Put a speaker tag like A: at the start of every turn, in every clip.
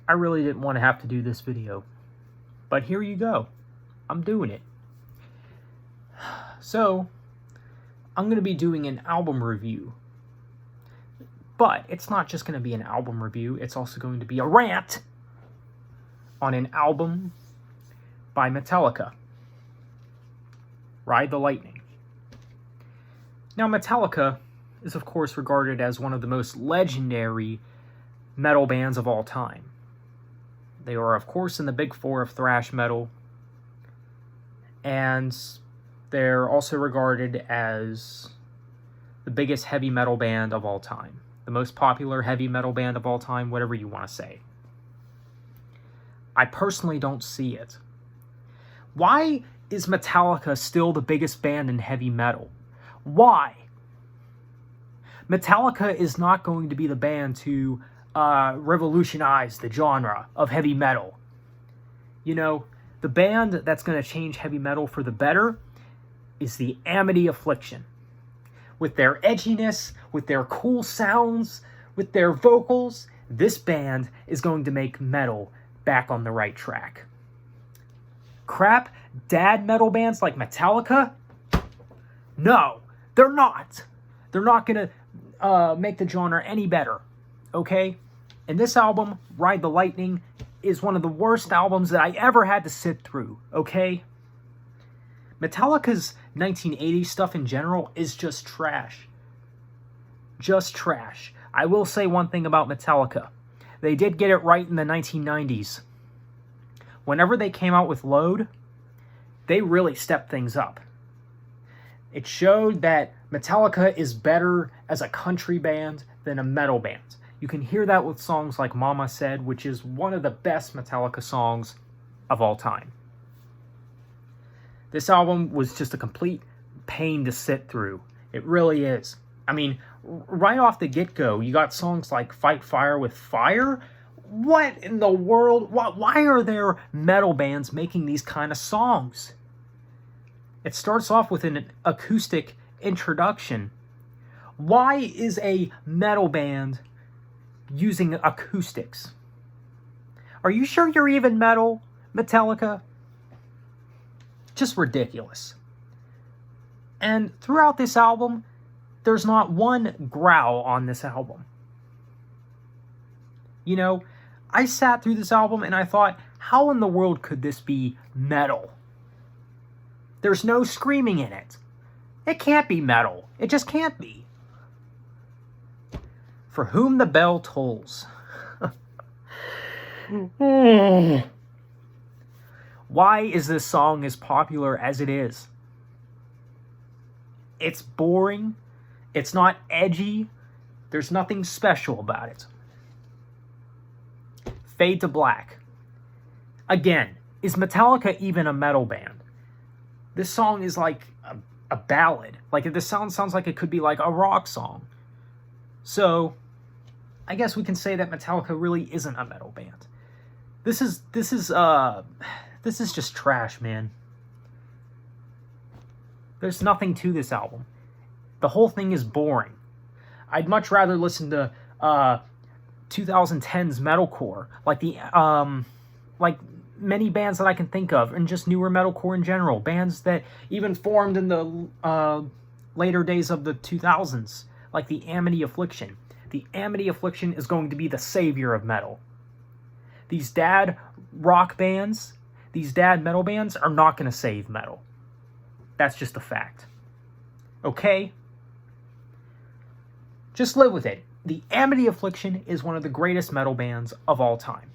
A: I really didn't want to have to do this video, but here you go. I'm doing it. So, I'm going to be doing an album review. But it's not just going to be an album review, it's also going to be a rant on an album by Metallica. Ride the Lightning. Now, Metallica is, of course, regarded as one of the most legendary metal bands of all time. They are, of course, in the big four of thrash metal, and they're also regarded as the biggest heavy metal band of all time. The most popular heavy metal band of all time, whatever you want to say. I personally don't see it. Why is Metallica still the biggest band in heavy metal? Why? Metallica is not going to be the band to revolutionize the genre of heavy metal. You know, the band that's going to change heavy metal for the better is the Amity Affliction. With their edginess, with their cool sounds, with their vocals, this band is going to make metal back on the right track. Crap dad metal bands like Metallica? No, they're not. They're not going to make the genre any better, okay? And this album, Ride the Lightning, is one of the worst albums that I ever had to sit through, okay? Metallica's 1980s stuff in general is just trash. Just trash. I will say one thing about Metallica. They did get it right in the 1990s. Whenever they came out with Load, they really stepped things up. It showed that Metallica is better as a country band than a metal band. You can hear that with songs like Mama Said, which is one of the best Metallica songs of all time. This album was just a complete pain to sit through. It really is. I mean, right off the get-go, you got songs like Fight Fire with Fire. What in the world? Why are there metal bands making these kind of songs? It starts off with an acoustic introduction. Why is a metal band using acoustics? Are you sure you're even metal, Metallica? Just ridiculous. And throughout this album, there's not one growl on this album. You know, I sat through this album and I thought, how in the world could this be metal? There's no screaming in it. It can't be metal. It just can't be. For whom the bell tolls. Why is this song as popular as it is? It's boring. It's not edgy. There's nothing special about it. Fade to Black. Again, is Metallica even a metal band? This song is like a ballad. Like, this sounds like it could be like a rock song. So, I guess we can say that Metallica really isn't a metal band. This is just trash, man. There's nothing to this album. The whole thing is boring. I'd much rather listen to 2010s metalcore, like many bands that I can think of, and just newer metalcore in general. Bands that even formed in the later days of the 2000s, like the Amity Affliction. The Amity Affliction is going to be the savior of metal. These dad rock bands, these dad metal bands are not going to save metal. That's just a fact. Okay? Just live with it. The Amity Affliction is one of the greatest metal bands of all time.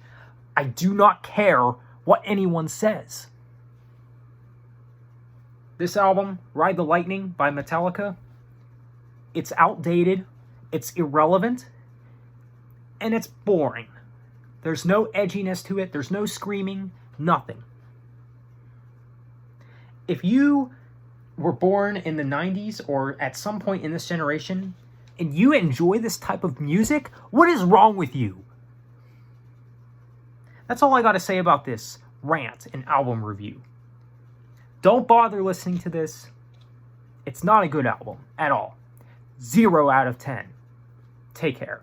A: I do not care what anyone says. This album, Ride the Lightning by Metallica, it's outdated, it's irrelevant, and it's boring. There's no edginess to it, there's no screaming, nothing. If you were born in the 90s or at some point in this generation, and you enjoy this type of music, what is wrong with you? That's all I got to say about this rant and album review. Don't bother listening to this. It's not a good album at all. 0 out of 10. Take care.